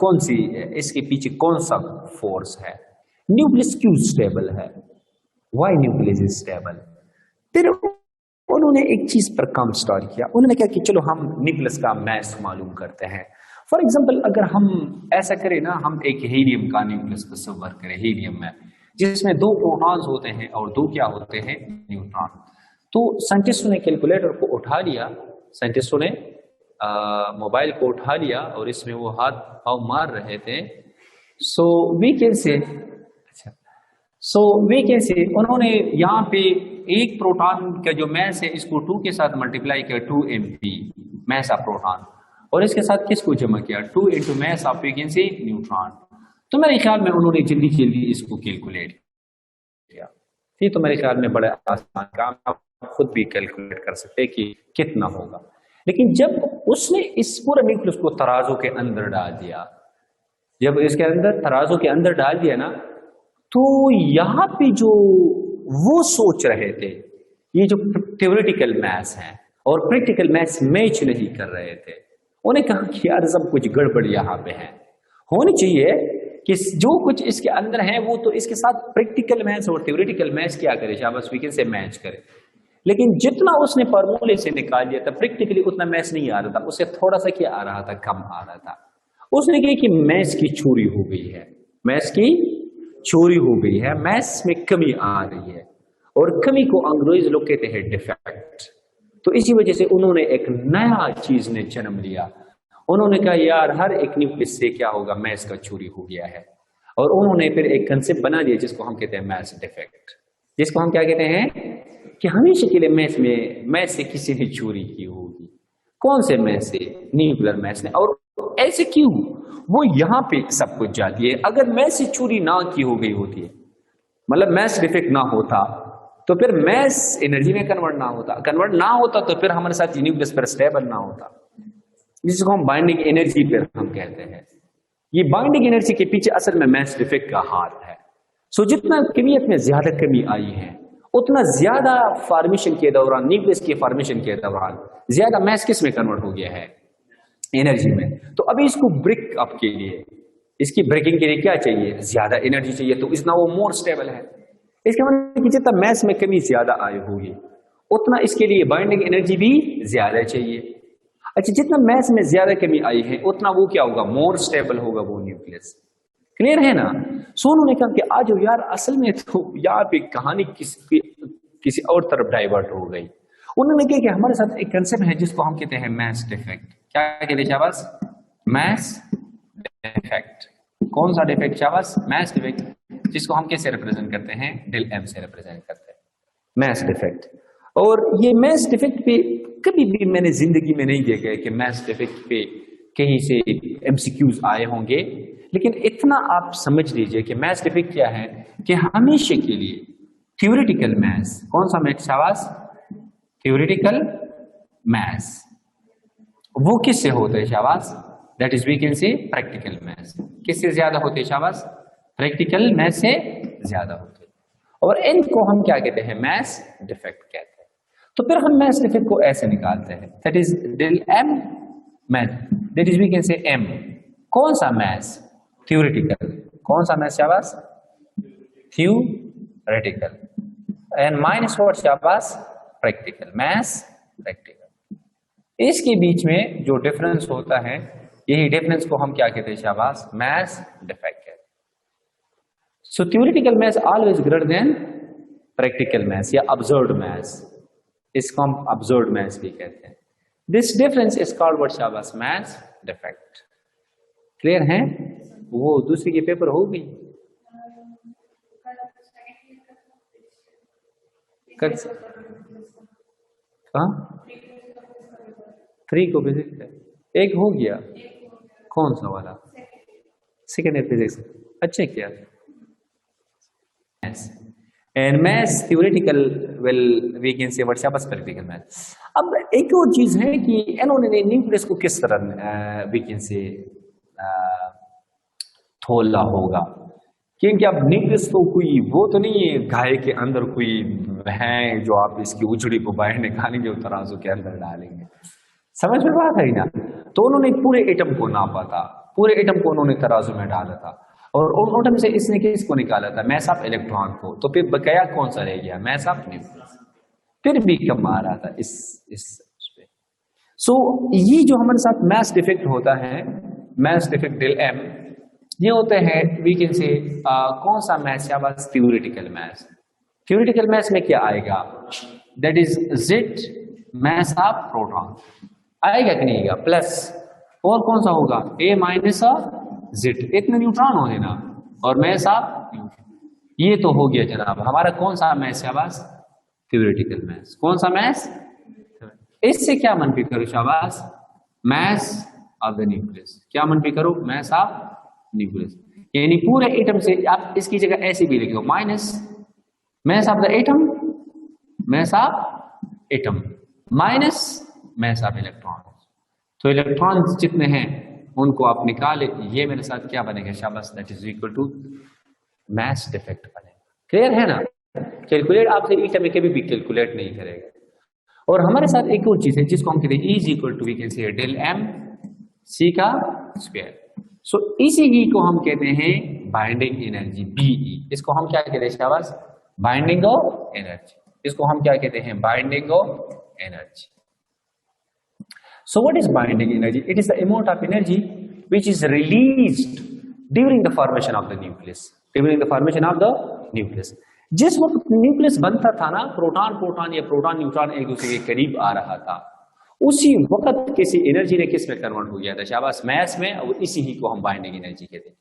कौन सी, इसके पीछे कौन सा फोर्स है, न्यूक्लियस क्यों स्टेबल है, व्हाई न्यूक्लियस इज स्टेबल। फिर उन्होंने एक चीज पर काम स्टार्ट किया, उन्होंने कहा कि चलो हम न्यूक्लियस का मास मालूम करते हैं। फॉर एग्जाम्पल अगर हम ऐसा करें ना, हम एक हीलियम का न्यूक्लियस तस्वर करें, हीलियम में जिसमें दो प्रोटॉन्स होते हैं और दो क्या होते हैं, न्यूट्रॉन। तो साइंटिस्टों ने कैलकुलेटर को उठा लिया, साइंटिस्टों ने मोबाइल को उठा लिया और इसमें वो हाथ पाँव मार रहे थे। सो वी कैन से, अच्छा, सो वी कैन से उन्होंने यहाँ पे एक प्रोटॉन का जो मैस है इसको 2 के साथ मल्टीप्लाई किया, 2 mp मैस ऑफ प्रोटॉन, और इसके साथ किसको जमा किया, 2 into mass of we can say neutron. तो मेरे ख्याल में उन्होंने जल्दी जल्दी इसको कैलकुलेट किया। ये तो मेरे ख्याल में बड़ा आसान काम, आप खुद भी कैलकुलेट कर सकते हैं कि कितना होगा। लेकिन जब उसने इस पूरे न्यूक्लियस को तराजू के अंदर डाल दिया, जब इसके अंदर तराजू के अंदर डाल दिया ना, तो यहाँ पे जो वो सोच रहे थे, ये जो थ्योरेटिकल मैथ्स है और प्रैक्टिकल मैथ्स मैच नहीं कर रहे थे, उन्हें कहा कि यार सब कुछ गड़बड़ यहाँ पे है, होनी चाहिए कि जो कुछ इसके अंदर है वो तो इसके साथ प्रैक्टिकल मैथ्स और थ्योरेटिकल मैथ्स क्या करे, शाबाश वी कैन से मैच करे। लेकिन जितना उसने फॉर्मूले से निकाल लिया था प्रैक्टिकली उतना मैथ्स नहीं आ रहा था, उससे थोड़ा सा क्या आ रहा था, कम आ रहा था। उसने कहा कि मैथ्स की चोरी हो गई है, मैथ्स की चोरी हो गई है, मैथ्स में कमी आ रही है, और कमी को अंग्रेज लोग कहते हैं डिफेक्ट। तो इसी वजह से उन्होंने एक नया चीज ने जन्म लिया, उन्होंने कहा यार हर एक न्यूक्लियस से क्या होगा, मैथ्स का चोरी हो गया है, और उन्होंने फिर एक कंसेप्ट बना दिया जिसको हम कहते हैं मैथ्स डिफेक्ट, जिसको हम क्या कहते हैं कि हमेशा के लिए मैथ्स से किसी ने चोरी की होगी। कौन से मैथ्स से, न्यूक्लियर मैथ्स ने। और ऐसे क्यों, वो यहाँ पे सब कुछ जाती है। अगर मैथ्स से चोरी ना की हो गई होती है, मतलब मैथ्स डिफेक्ट ना होता, तो फिर मैथ्स एनर्जी में कन्वर्ट ना होता तो फिर हमारे साथ न्यूक्लियस पर स्टेबल ना होता, जिसको हम बाइंडिंग एनर्जी पर हम कहते हैं। ये बाइंडिंग एनर्जी के पीछे असल में मैथ्स डिफेक्ट का हाथ है। सो जितना कमियत में ज्यादा कमी आई है, उतना ज्यादा फॉर्मेशन के दौरान, न्यूक्लियस के फॉर्मेशन के दौरान ज्यादा मैथ्स किस में कन्वर्ट हो गया है, एनर्जी में। तो अभी इसको ब्रेक अप के लिए, इसकी ब्रेकिंग के लिए क्या चाहिए, ज्यादा एनर्जी चाहिए, तो इतना वो मोर स्टेबल है। इसके मतलब कि जितना मैथ्स में कमी ज्यादा आई होगी उतना इसके लिए बाइंडिंग एनर्जी भी ज्यादा चाहिए। अच्छा, जितना मैथ्स में ज्यादा कमी आई है उतना वो क्या होगा, मोर स्टेबल होगा वो न्यूक्लियस। क्लियर है ना। सोनू ने कहा कि आज यार असल में तो यहाँ पे कहानी किसी और तरफ डाइवर्ट हो गई। उन्होंने कहा कि हमारे साथ एक कंसेप्ट है जिसको हम कहते हैं मैथ्स डिफेक्ट। क्या कहते हैं शाबाश, मैथ्स डिफेक्ट। कौन सा डिफेक्ट शाबाश, मैथ्स डिफेक्ट, जिसको हम कैसे रिप्रेजेंट करते हैं, डेल एम से रिप्रेजेंट करते हैं, मैथ्स डिफेक्ट। और ये मैथ्स डिफेक्ट पे कभी भी मैंने जिंदगी में नहीं देखा है कि मैथ्स डिफेक्ट पे कहीं से एमसीक्यूज आए होंगे, लेकिन इतना आप समझ लीजिए कि मैथ्स डिफेक्ट क्या है कि हमेशा के लिए थ्योरेटिकल मैथ्स, कौन सा मैथ्स शाबाश, थ्योरेटिकल मैथ्स, वो किससे होते हैं शाबाश, that is we can say practical maths. किससे ज्यादा होते हैं शाबाश, प्रैक्टिकल मैथ्स से ज्यादा होते हैं, और इनको हम क्या कहते हैं, मैथ्स डिफेक्ट कहते हैं। तो फिर हम मैथ्स डिफेक्ट को ऐसे निकालते हैं, that is del M math, that is we can say M. कौन सा मैथ्स, थ्योरेटिकल। कौन सा मैथ्स शाबाश, थ्योरेटिकल। एंड माइनस व्हाट शाबाश, प्रैक्टिकल, मैथ्स प्रैक्टिकल। इसके बीच में जो डिफरेंस होता है, यही डिफरेंस को हम क्या कहते हैं शाबाश, मैथ्स डिफेक्ट कहते हैं। So theoretical mass always greater than practical mass या ऑब्जर्व्ड मैथ्स, इसको हम ऑब्जर्व्ड मैथ्स भी कहते हैं। This difference is called what शाबाश, मैथ्स डिफेक्ट। क्लियर है। वो दूसरी के पेपर हो गई कल, हाँ 3 को फिजिक्स है, एक हो गया, कौन सा वाला, सेकेंड ईयर फिजिक्स। अच्छा क्या, and maths theoretical will we can say what's शाबाश प्रैक्टिकल मैथ्स। अब एक और चीज है कि इन्होंने न्यूक्लियस को किस तरह वी कैन से थोला होगा, क्योंकि अब न्यूक्लियस तो कोई वो तो नहीं है गाय के अंदर कोई है जो आप इसकी उजड़ी को बाहर निकालेंगे और तराजू के अंदर डालेंगे। समझ में बात है ना? तो उन्होंने पूरे एटम को नापा था, पूरे एटम को उन्होंने तराजू में डाला था और उन एटम से इसने किसको निकाला था? मैस ऑफ इलेक्ट्रॉन को। तो फिर बकाया कौन सा रह गया? Mass of nucleus. फिर भी कम आ रहा था इस पे। सो ये जो हमारे साथ मैस डिफेक्ट होता है, मैस डिफेक्ट डेल एम, ये होते हैं वी कैन से कौन सा मैस? या बस थ्योरेटिकल मैस। थ्योरेटिकल मैस में क्या आएगा? That is Z mass of proton आएगा कि नहीं आएगा? प्लस और कौन सा होगा? ए माइनस जेड, इतने न्यूट्रॉन हो ना, और मैस ऑफ ये तो हो गया जनाब हमारा कौन सा मैस? शाबाश थ्योरेटिकल मैस। कौन सा मैस? इससे क्या मनफी करो? शाबाश मैस ऑफ द न्यूक्लियस। क्या मनफी करो? Mass of nucleus. यानी पूरे एटम से आप इसकी जगह ऐसे भी लिखो minus mass of the atom, mass of atom minus mass of electron. तो इलेक्ट्रॉन जितने हैं उनको आप निकाले, ये मेरे साथ क्या बनेगा? शाबाश that is equal to mass defect बनेगा। क्लियर है ना? कैलकुलेट आपसे एटम में कभी भी कैलकुलेट नहीं करेगा। और हमारे साथ एक और चीज है जिसको हम कहते हैं is equal to we can say del M C का स्क्वायर। सो इसी ही को हम कहते हैं बाइंडिंग एनर्जी बीई। इसको हम क्या कहते हैं? शाबाश बाइंडिंग ऑफ एनर्जी। इसको हम क्या कहते हैं? Binding of energy. So what is binding energy? It is the amount of energy which is released during the formation of the nucleus. During the formation of the nucleus. जिस वक्त nucleus बनता था ना, प्रोटॉन प्रोटॉन या proton neutron एक दूसरे के करीब आ रहा था, उसी वक्त किसी एनर्जी ने किस में कन्वर्ट हो गया था? शाबाश मैस में। और इसी ही को हम बाइंडिंग एनर्जी कहते हैं।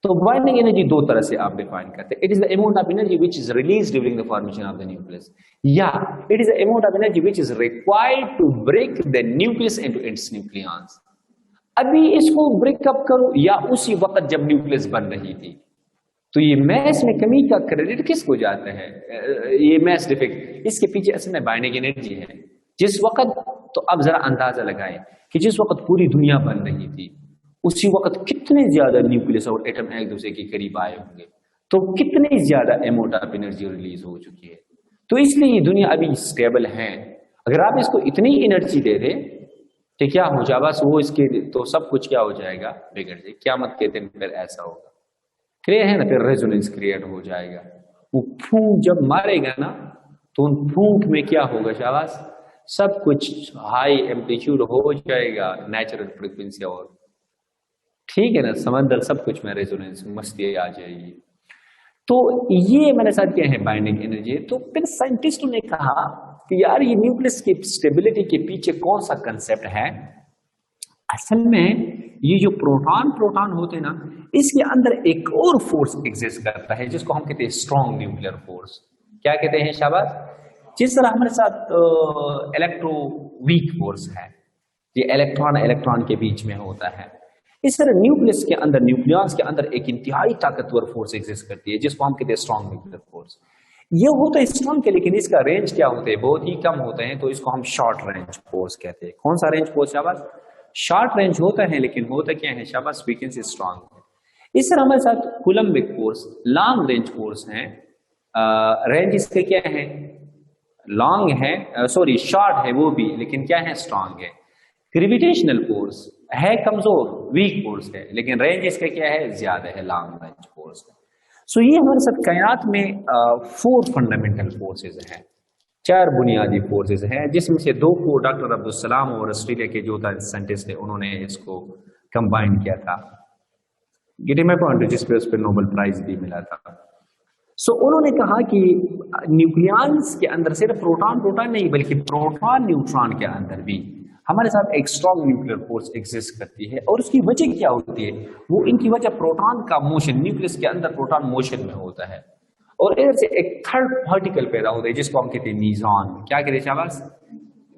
तो बाइंडिंग एनर्जी दो तरह से आप डिफाइन करते हैं। It is the amount of energy which is released during the formation of the nucleus, या it is the amount of energy which is required to break the nucleus into its nucleons. अभी इसको breakup करो या उसी वक्त जब nucleus बन रही थी। तो ये मैस में कमी का क्रेडिट किसको जाता है? ये मैस डिफेक्ट, इसके पीछे असल में बाइंडिंग एनर्जी है। जिस वक्त, तो अब जरा अंदाजा लगाएं कि जिस वक्त पूरी दुनिया बन रही थी उसी वक्त कितने ज्यादा न्यूक्लियस और एटम एक दूसरे के करीब आए होंगे, तो कितनी ज्यादा अमाउंट ऑफ एनर्जी रिलीज हो चुकी है। तो इसलिए ये दुनिया अभी स्टेबल है। अगर आप इसको इतनी एनर्जी दे दे तो क्या हो जाए? बस वो इसके तो सब कुछ क्या हो जाएगा? बिगड़ जाए। क्या मत कहते हैं फिर ऐसा होगा। क्लियर है ना? फिर रेजोनेंस क्रिएट हो जाएगा। वो फूंक जब मारेगा ना तो उन फूंक में क्या होगा? शाबाश सब कुछ हाई एम्पलीट्यूड हो जाएगा, नेचुरल फ्रीक्वेंसी, और ठीक है ना, समंदर सब कुछ में रेजोनेंस मस्ती आ जाएगी। तो ये मेरे साथ क्या है? Binding energy. तो फिर साइंटिस्टों ने कहा कि यार ये न्यूक्लियस की स्टेबिलिटी के पीछे कौन सा कंसेप्ट है? असल में ये जो प्रोटॉन प्रोटॉन होते हैं ना, इसके अंदर एक और फोर्स एग्जिस्ट करता है जिसको हम कहते हैं स्ट्रॉन्ग न्यूक्लियर फोर्स। क्या कहते हैं? शाबाश। जिस तरह हमारे साथ इलेक्ट्रो वीक फोर्स है, ये इलेक्ट्रॉन इलेक्ट्रॉन के बीच में होता है, इस तरह न्यूक्लियस के अंदर, न्यूक्लियॉन्स के अंदर एक इंतहाई ताकतवर फोर्स एग्जिस्ट करती है जिसको हम कहते हैं स्ट्रॉन्ग न्यूक्लियर फोर्स। ये होता है स्ट्रॉन्ग के, लेकिन इसका रेंज क्या होता है? बहुत ही कम होते हैं। तो इसको हम शॉर्ट रेंज फोर्स कहते हैं। कौन सा रेंज फोर्स? शाबाश शॉर्ट रेंज होता है, लेकिन होता क्या है? शाबाश फ्रीक्वेंसी स्ट्रॉन्ग। इस तरह हमारे साथ Coulombic force long range force है। रेंज इसके क्या है? लॉन्ग है, सॉरी शॉर्ट है वो भी, लेकिन क्या है? स्ट्रॉन्ग है। ग्रेविटेशनल फोर्स है कमजोर, वीक फोर्स है, लेकिन रेंज इसका क्या है? ज्यादा है, लॉन्ग रेंज फोर्स है। सो ये हमारे साथ कायनात में 4 फंडामेंटल फोर्सेज हैं, 4 बुनियादी फोर्सेज हैं, जिसमें से 2 को डॉक्टर अब्दुल सलाम और ऑस्ट्रेलिया के जो साइंटिस्ट थे उन्होंने इसको कंबाइन किया था। Getting my point? जिस पे उस पर नोबेल प्राइज भी मिला था। सो उन्होंने कहा कि न्यूक्लियॉन्स के अंदर सिर्फ प्रोटॉन प्रोटॉन नहीं, बल्कि प्रोटॉन न्यूट्रॉन के अंदर भी हमारे साथ एक स्ट्रॉन्ग न्यूक्लियर फोर्स एग्जिस्ट करती है। और उसकी वजह क्या होती है? वो इनकी वजह प्रोटॉन का मोशन, न्यूक्लियस के अंदर प्रोटॉन मोशन में होता है, और इधर से एक थर्ड पार्टिकल पैदा होता है जिसको हम कहते हैं मीजान। क्या कहते हैं? शाबाश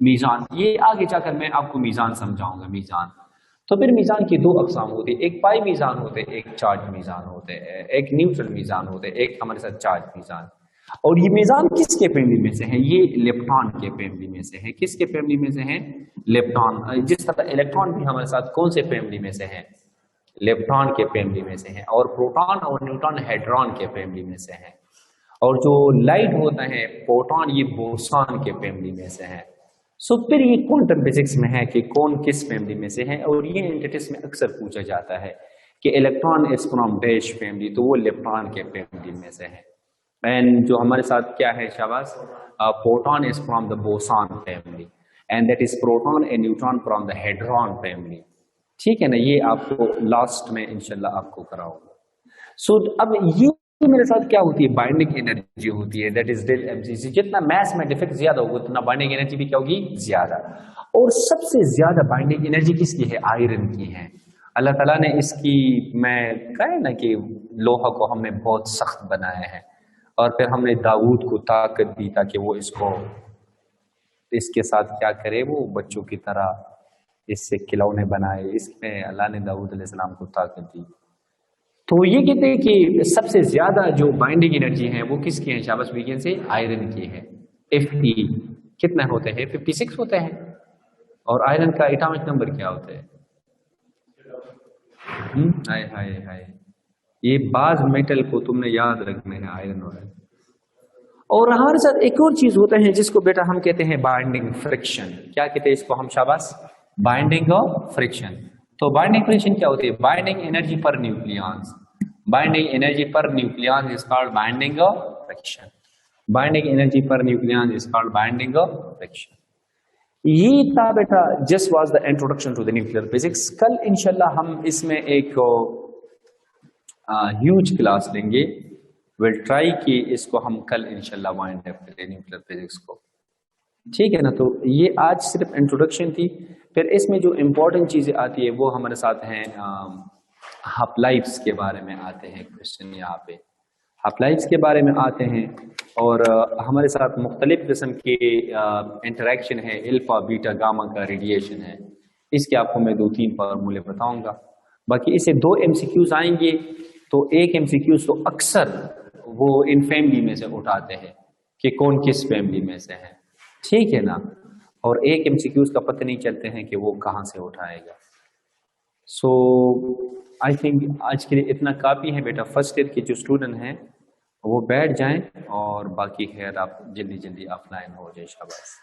मीजान। ये आगे जाकर मैं आपको मीजान समझाऊंगा। मीजान तो फिर मीज़ान की दो अक़साम होती है, एक पाई मीज़ान होते हैं, एक चार्ज मीज़ान होते हैं, एक न्यूट्रल मीज़ान होते हैं, एक हमारे साथ चार्ज मीज़ान। और ये मीज़ान किसके फैमिली में से है? ये लेप्टॉन के फैमिली में से है। किसके फैमिली में से है? लेप्टॉन। जिस तरह इलेक्ट्रॉन भी हमारे साथ कौन से फैमिली में से है? लेप्टॉन के फैमिली में से है। और प्रोटॉन और न्यूट्रॉन हेड्रॉन के फैमिली में से है। और जो लाइट होता है प्रोटॉन, ये बोसॉन के फैमिली में से है। सो फिर ये क्वांटम फिजिक्स में है कि कौन किस फैमिली में से है। और ये एंटिटीज में अक्सर पूछा जाता है कि electron is from dash family, तो वो लेप्टॉन के फैमिली में से है। एंड जो हमारे साथ क्या है शाबाश, proton is from the boson family and that is proton and neutron from the hadron family. ठीक है ना, ये आपको लास्ट में इंशाल्लाह आपको कराऊंगा। सो अब ये मेरे साथ क्या होती है, बाइंडिंग एनर्जी होती है, दैट इज डेल एमसीसी। जितना मास में डिफेक्ट ज्यादा होगा उतना बाइंडिंग एनर्जी भी क्या होगी, ज्यादा। और सबसे ज्यादा बाइंडिंग एनर्जी किसकी है? आयरन की है। अल्लाह ताला ने इसकी, मैं कहे ना कि लोहा को हमने बहुत सख्त बनाया है, और फिर हमने दाऊद को ताकत दी ताकि वो इसके साथ क्या करे, वो बच्चों की तरह इससे खिलौने बनाए। इसमें अल्लाह ने दाऊद अलैहिस्सलाम को ताकत दी। तो ये कहते हैं कि सबसे ज्यादा जो बाइंडिंग एनर्जी है वो किसकी है शाबाश विज्ञान से? आयरन की है। Fe कितना होते हैं? 56 होते हैं। और आयरन का एटॉमिक नंबर क्या होता है? हाय हाय हाय, ये बाज मेटल को तुमने याद रखना है, आयरन और हमारे साथ एक और चीज होता है जिसको बेटा हम कहते हैं बाइंडिंग फ्रिक्शन। क्या कहते हैं इसको हम शाबाश? Binding of fraction. तो बाइंडिंग फ्रिक्शन क्या होती है? Binding energy per nucleons. Binding energy per nucleons is called binding of fraction. Binding energy per nucleons is called binding of fraction. ये था बेटा, just was the introduction to the nuclear physics. कल इंशाल्लाह हम इसमें एक ह्यूज क्लास लेंगे। Will try कि इसको हम कल इंशाल्लाह वाइंड अप करें न्यूक्लियर फिजिक्स को। ठीक है ना, तो ये आज सिर्फ इंट्रोडक्शन थी। फिर इसमें जो इम्पोर्टेंट चीज़ें आती है वो हमारे साथ हैं, हाफ लाइफ्स के बारे में आते हैं क्वेश्चन यहाँ पे, हाफ लाइफ्स के बारे में आते हैं। और हमारे साथ मुख्तलिफ किस्म के इंटरेक्शन है, अल्फा बीटा गामा का रेडिएशन है। इसके आपको मैं 2-3 फार्मूले बताऊंगा। बाकी इसे 2 MCQs आएंगे, तो एक MCQs तो अक्सर वो इन फैमिली में से उठाते हैं कि कौन किस फैमिली में से है। ठीक है ना, और एक MCQs का पता नहीं चलते हैं कि वो कहाँ से उठाएगा। सो आई थिंक आज के लिए इतना काफ़ी है बेटा। फर्स्ट ईयर के जो स्टूडेंट हैं वो बैठ जाएं, और बाकी खैर आप जल्दी जल्दी ऑफलाइन हो जाए शाबाश।